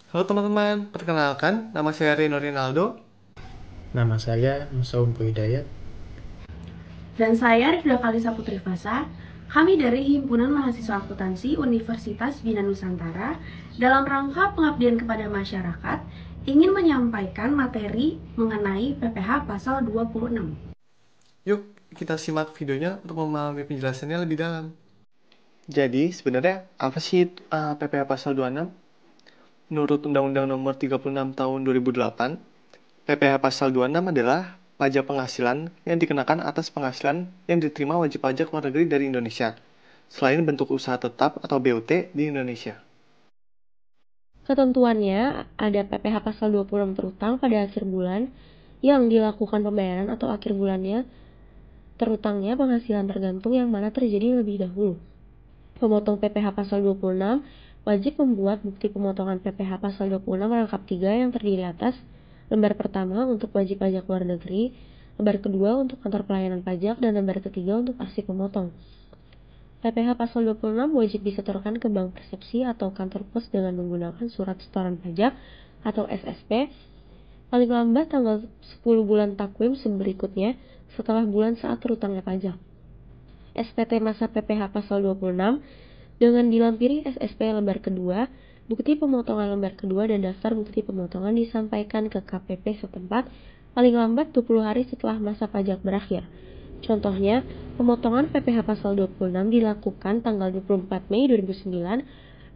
Halo teman-teman, perkenalkan, nama saya Reno Rinaldo. Nama saya Musa Hidayat. Dan saya Rifda Kalisa Putri Fasa. Kami dari Himpunan Mahasiswa Akuntansi Universitas Bina Nusantara dalam rangka pengabdian kepada masyarakat ingin menyampaikan materi mengenai PPh pasal 26. Yuk, kita simak videonya untuk memahami penjelasannya lebih dalam. Jadi, sebenarnya apa sih PPh pasal 26? Menurut Undang-Undang Nomor 36 Tahun 2008, PPh pasal 26 adalah pajak penghasilan yang dikenakan atas penghasilan yang diterima wajib pajak luar negeri dari Indonesia, selain bentuk usaha tetap atau BUT di Indonesia. Ketentuannya ada PPh pasal 26 terutang pada akhir bulan yang dilakukan pembayaran atau akhir bulannya terutangnya penghasilan tergantung yang mana terjadi lebih dahulu. Pemotong PPh pasal 26 wajib membuat bukti pemotongan PPh pasal 26 rangkap 3 yang terdiri atas lembar pertama untuk wajib pajak luar negeri, lembar kedua untuk kantor pelayanan pajak, dan lembar ketiga untuk arsip pemotong. PPh pasal 26 wajib disetorkan ke bank persepsi atau kantor pos dengan menggunakan surat setoran pajak atau SSP paling lambat tanggal 10 bulan takwim berikutnya setelah bulan saat terutangnya pajak. SPT masa PPh pasal 26 dengan dilampiri SSP lembar kedua, bukti pemotongan lembar kedua dan daftar bukti pemotongan disampaikan ke KPP setempat paling lambat 20 hari setelah masa pajak berakhir. Contohnya, pemotongan PPh pasal 26 dilakukan tanggal 24 Mei 2009,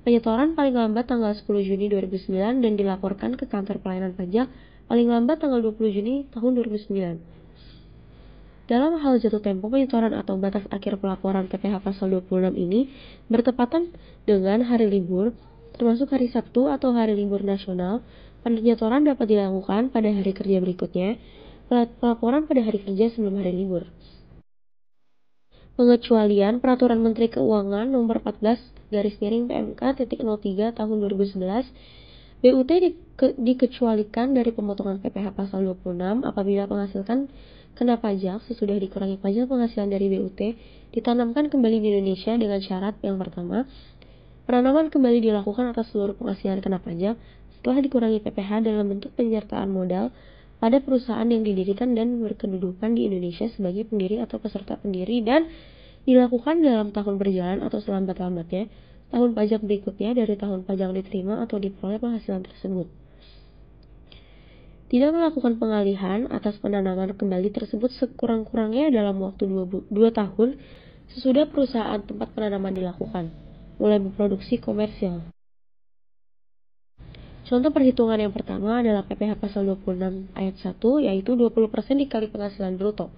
penyetoran paling lambat tanggal 10 Juni 2009 dan dilaporkan ke kantor pelayanan pajak paling lambat tanggal 20 Juni tahun 2009. Dalam hal jatuh tempo penyetoran atau batas akhir pelaporan PPh pasal 26 ini bertepatan dengan hari libur, termasuk hari Sabtu atau hari libur nasional. Penyetoran dapat dilakukan pada hari kerja berikutnya, pelaporan pada hari kerja sebelum hari libur. Pengecualian Peraturan Menteri Keuangan Nomor 14/PMK.03 Tahun 2011, BUT dikecualikan dari pemotongan PPh pasal 26 apabila penghasilan kena pajak sesudah dikurangi pajak penghasilan dari BUT ditanamkan kembali di Indonesia dengan syarat yang pertama, penanaman kembali dilakukan atas seluruh penghasilan kena pajak setelah dikurangi PPh dalam bentuk penyertaan modal pada perusahaan yang didirikan dan berkedudukan di Indonesia sebagai pendiri atau peserta pendiri dan dilakukan dalam tahun berjalan atau selambat-lambatnya tahun pajak berikutnya dari tahun pajak diterima atau diperoleh penghasilan tersebut. Tidak melakukan pengalihan atas penanaman kembali tersebut sekurang-kurangnya dalam waktu 2 tahun sesudah perusahaan tempat penanaman dilakukan, mulai berproduksi komersial. Contoh perhitungan yang pertama adalah PPh pasal 26 ayat 1, yaitu 20% dikali penghasilan bruto.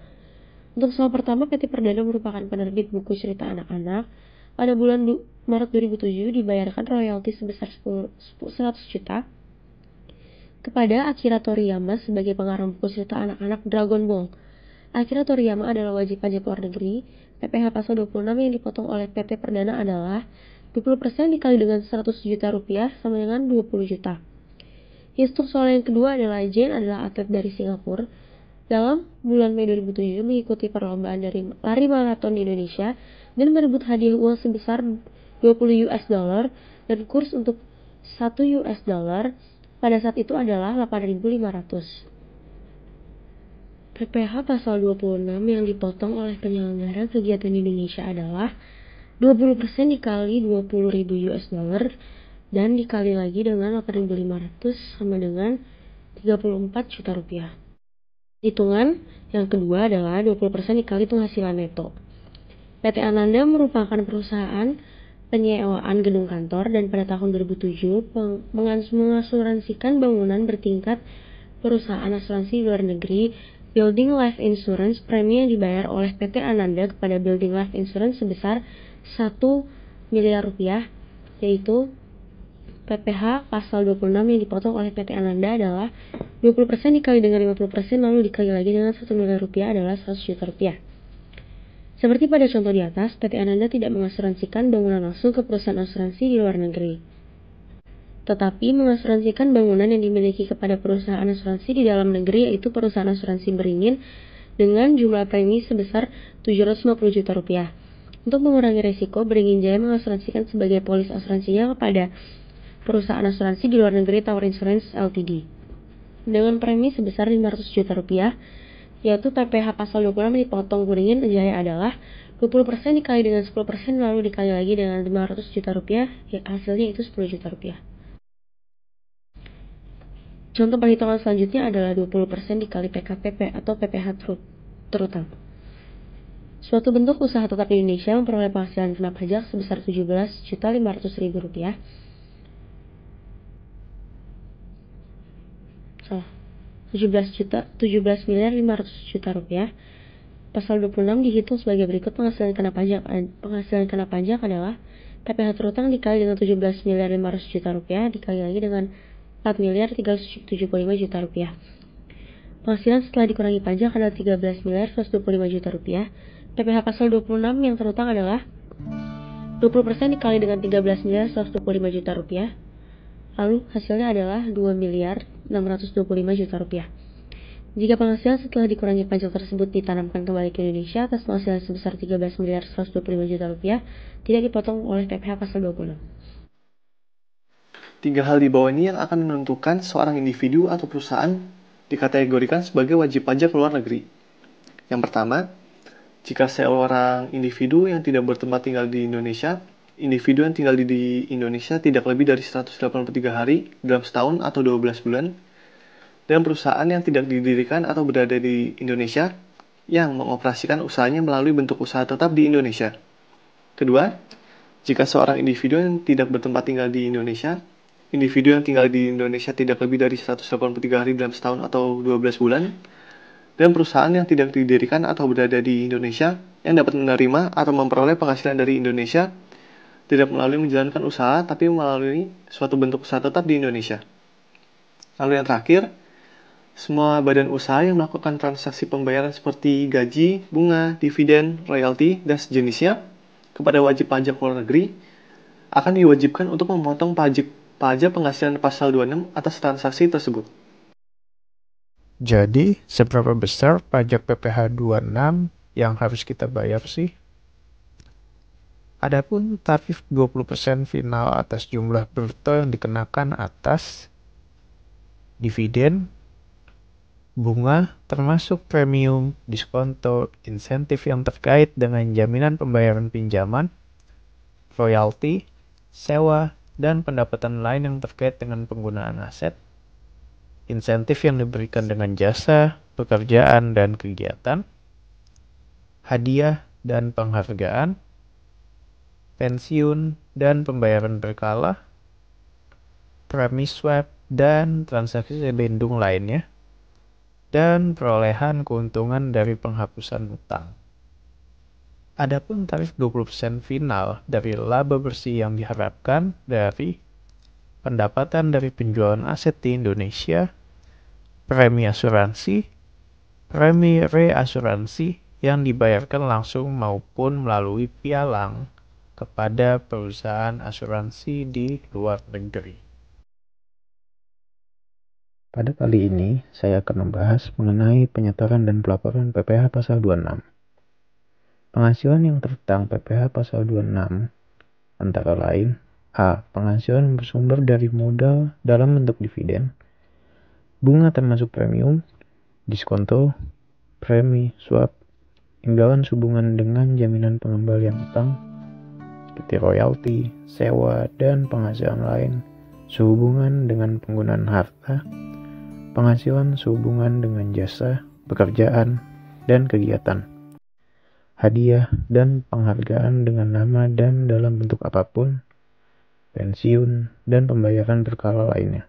Untuk soal pertama, PT Perdana merupakan penerbit buku cerita anak-anak. Pada bulan Maret 2007 dibayarkan royalti sebesar 100 juta kepada Akira Toriyama sebagai pengarang buku cerita anak-anak Dragon Ball. Akira Toriyama adalah wajib pajak luar negeri. PPh pasal 26 yang dipotong oleh PT Perdana adalah 20% dikali dengan 100 juta rupiah sama dengan 20 juta. Untuk soal yang kedua adalah Jane adalah atlet dari Singapura. Dalam bulan Mei 2007 mengikuti perlombaan dari lari maraton di Indonesia dan merebut hadiah uang sebesar 20 US dollar dan kurs untuk 1 US dollar pada saat itu adalah 8.500. PPh pasal 26 yang dipotong oleh penyelenggara kegiatan di Indonesia adalah 20% dikali 20.000 US dollar dan dikali lagi dengan 8.500 sama dengan 34 juta rupiah. Hitungan yang kedua adalah 20% dikali penghasilan neto. PT Ananda merupakan perusahaan penyewaan gedung kantor dan pada tahun 2007 mengasuransikan bangunan bertingkat perusahaan asuransi luar negeri Building Life Insurance. Premi yang dibayar oleh PT Ananda kepada Building Life Insurance sebesar 1 miliar rupiah, yaitu PPh pasal 26 yang dipotong oleh PT Ananda adalah 20% dikali dengan 50% lalu dikali lagi dengan 1 miliar rupiah adalah 100 juta rupiah. Seperti pada contoh di atas, PT Ananda tidak mengasuransikan bangunan langsung ke perusahaan asuransi di luar negeri, tetapi mengasuransikan bangunan yang dimiliki kepada perusahaan asuransi di dalam negeri, yaitu perusahaan asuransi beringin dengan jumlah premi sebesar 750 juta rupiah. Untuk mengurangi risiko, Beringin Jaya mengasuransikan sebagai polis asuransinya kepada perusahaan asuransi di luar negeri Tower Insurance Ltd. Dengan premi sebesar 500 juta rupiah, yaitu PPh pasal 26 dipotong kuringin ejaya adalah 20% dikali dengan 10% lalu dikali lagi dengan 500 juta rupiah, ya hasilnya itu 10 juta rupiah. Contoh perhitungan selanjutnya adalah 20% dikali PKPP atau PPh terutang. Suatu bentuk usaha tetap di Indonesia memperoleh penghasilan kena pajak sebesar 17.500.000 rupiah. 17.500.000 rupiah. Pasal 26 dihitung sebagai berikut. Penghasilan kena pajak adalah PPh terutang dikali dengan 17.500.000 rupiah dikali lagi dengan 4.375 juta rupiah. Penghasilan setelah dikurangi pajak adalah 13.125 juta rupiah. PPh pasal 26 yang terutang adalah 20% dikali dengan 13.125 juta rupiah. Lalu hasilnya adalah 2.625 juta rupiah. Jika penghasilan setelah dikurangi pajak tersebut ditanamkan kembali ke Indonesia atas penghasilan sebesar 13.125 juta rupiah, tidak dipotong oleh PPh pasal 26. Tiga hal di bawah ini yang akan menentukan seorang individu atau perusahaan dikategorikan sebagai wajib pajak luar negeri. Yang pertama, jika seorang individu yang tidak bertempat tinggal di Indonesia, individu yang tinggal di Indonesia tidak lebih dari 183 hari dalam setahun atau 12 bulan, dan perusahaan yang tidak didirikan atau berada di Indonesia yang mengoperasikan usahanya melalui bentuk usaha tetap di Indonesia. Kedua, jika seorang individu yang tidak bertempat tinggal di Indonesia, individu yang tinggal di Indonesia tidak lebih dari 183 hari dalam setahun atau 12 bulan, dan perusahaan yang tidak didirikan atau berada di Indonesia yang dapat menerima atau memperoleh penghasilan dari Indonesia tidak melalui menjalankan usaha tapi melalui suatu bentuk usaha tetap di Indonesia. Lalu yang terakhir, semua badan usaha yang melakukan transaksi pembayaran seperti gaji, bunga, dividen, royalti, dan sejenisnya kepada wajib pajak luar negeri akan diwajibkan untuk memotong pajak penghasilan pasal 26 atas transaksi tersebut. Jadi, seberapa besar pajak PPh 26 yang harus kita bayar sih? Adapun tarif 20% final atas jumlah bruto yang dikenakan atas dividen, bunga, termasuk premium, diskonto, insentif yang terkait dengan jaminan pembayaran pinjaman, royalti, sewa, dan pendapatan lain yang terkait dengan penggunaan aset, insentif yang diberikan dengan jasa, pekerjaan, dan kegiatan, hadiah dan penghargaan, pensiun dan pembayaran berkala, premi swap dan transaksi lindung lainnya, dan perolehan keuntungan dari penghapusan utang. Adapun tarif 20% final dari laba bersih yang diharapkan dari pendapatan dari penjualan aset di Indonesia, premi asuransi, premi reasuransi yang dibayarkan langsung maupun melalui pialang kepada perusahaan asuransi di luar negeri. Pada kali ini, saya akan membahas mengenai penyetoran dan pelaporan PPh pasal 26. Penghasilan yang terutang PPh pasal 26 antara lain: A. Penghasilan bersumber dari modal dalam bentuk dividen, bunga termasuk premium, diskonto, premi, swap, imbalan sehubungan dengan jaminan pengembalian utang, seperti royalti, sewa, dan penghasilan lain sehubungan dengan penggunaan harta, penghasilan sehubungan dengan jasa, pekerjaan, dan kegiatan, hadiah dan penghargaan dengan nama dan dalam bentuk apapun, pensiun, dan pembayaran berkala lainnya.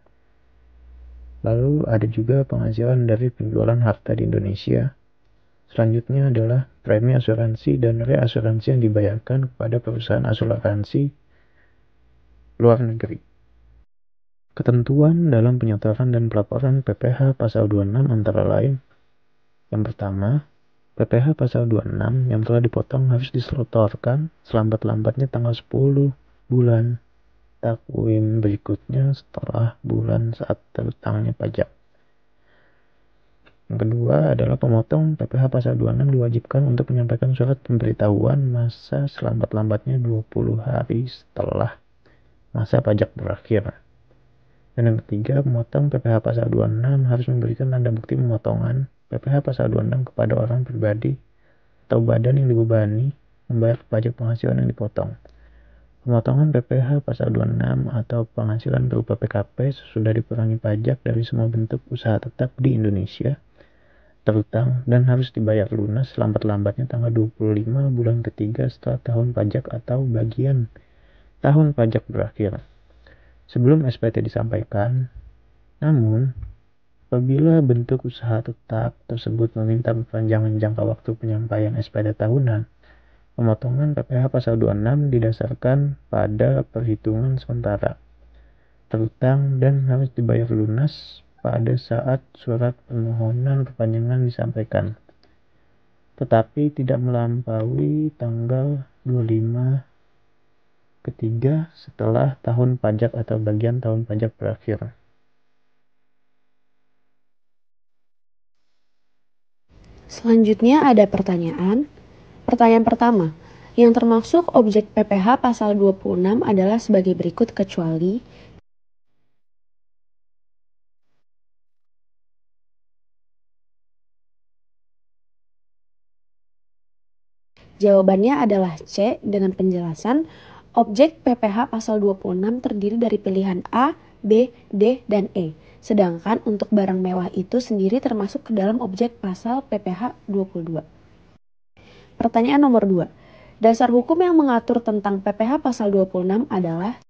Lalu ada juga penghasilan dari penjualan harta di Indonesia. Selanjutnya adalah premi asuransi dan reasuransi yang dibayarkan kepada perusahaan asuransi luar negeri. Ketentuan dalam penyetoran dan pelaporan PPh pasal 26 antara lain: yang pertama, PPh pasal 26 yang telah dipotong harus disetorkan selambat-lambatnya tanggal 10 bulan takwim berikutnya setelah bulan saat terutangnya pajak. Yang kedua adalah pemotong PPh pasal 26 diwajibkan untuk menyampaikan surat pemberitahuan masa selambat-lambatnya 20 hari setelah masa pajak berakhir. Dan yang ketiga, pemotong PPh pasal 26 harus memberikan tanda bukti pemotongan PPh pasal 26 kepada orang pribadi atau badan yang dibebani membayar pajak penghasilan yang dipotong. Pemotongan PPh pasal 26 atau penghasilan berupa PKP sesudah dikurangi pajak dari semua bentuk usaha tetap di Indonesia terutang dan harus dibayar lunas selambat-lambatnya tanggal 25 bulan ketiga setelah tahun pajak atau bagian tahun pajak berakhir. Sebelum SPT disampaikan, namun apabila bentuk usaha tetap tersebut meminta perpanjangan jangka waktu penyampaian SPT tahunan, pemotongan PPh pasal 26 didasarkan pada perhitungan sementara terutang dan harus dibayar lunas pada saat surat permohonan perpanjangan disampaikan, tetapi tidak melampaui tanggal 25 ketiga setelah tahun pajak atau bagian tahun pajak berakhir. Selanjutnya ada pertanyaan. Pertanyaan pertama, yang termasuk objek PPh pasal 26 adalah sebagai berikut kecuali jawabannya adalah C dengan penjelasan objek PPh pasal 26 terdiri dari pilihan A, B, D, dan E. Sedangkan untuk barang mewah itu sendiri termasuk ke dalam objek pasal PPh 22. Pertanyaan nomor 2. Dasar hukum yang mengatur tentang PPh pasal 26 adalah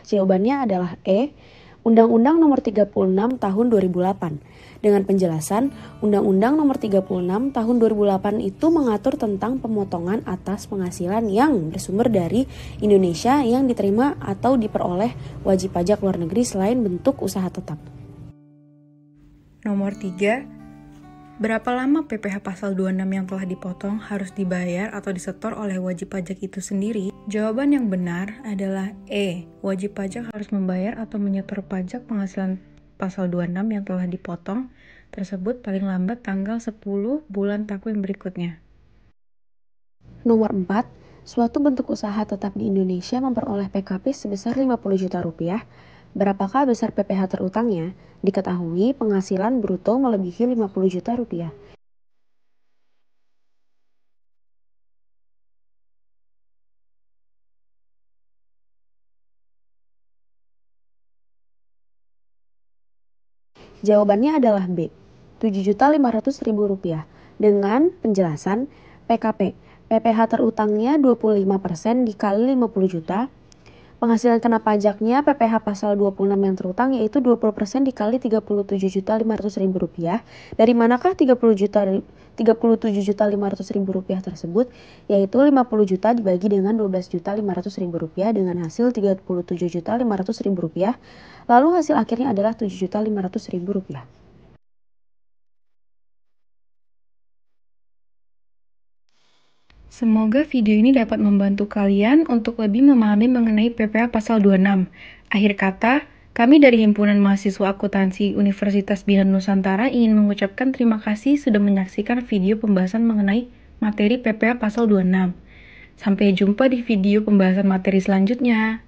jawabannya adalah E, Undang-Undang Nomor 36 Tahun 2008. Dengan penjelasan, Undang-Undang Nomor 36 Tahun 2008 itu mengatur tentang pemotongan atas penghasilan yang bersumber dari Indonesia yang diterima atau diperoleh wajib pajak luar negeri selain bentuk usaha tetap. Nomor 3. Berapa lama PPh pasal 26 yang telah dipotong harus dibayar atau disetor oleh wajib pajak itu sendiri? Jawaban yang benar adalah E. Wajib pajak harus membayar atau menyetor pajak penghasilan pasal 26 yang telah dipotong tersebut paling lambat tanggal 10 bulan takvim berikutnya. Nomor 4. Suatu bentuk usaha tetap di Indonesia memperoleh PKP sebesar 50 juta rupiah. Berapakah besar PPh terutangnya? Diketahui penghasilan bruto melebihi 50 juta rupiah. Jawabannya adalah B, Rp7.500.000 dengan penjelasan PKP. PPh terutangnya 25% dikali 50 juta. Penghasilan kena pajaknya PPh pasal 26 yang terutang yaitu 20% dikali Rp37.500.000. Dari manakah Rp37.500.000 tersebut? Yaitu 50 juta dibagi dengan Rp12.500.000 dengan hasil Rp37.500.000. Lalu hasil akhirnya adalah Rp7.500.000. Semoga video ini dapat membantu kalian untuk lebih memahami mengenai PPh pasal 26. Akhir kata, kami dari Himpunan Mahasiswa Akuntansi Universitas Bina Nusantara ingin mengucapkan terima kasih sudah menyaksikan video pembahasan mengenai materi PPh pasal 26. Sampai jumpa di video pembahasan materi selanjutnya.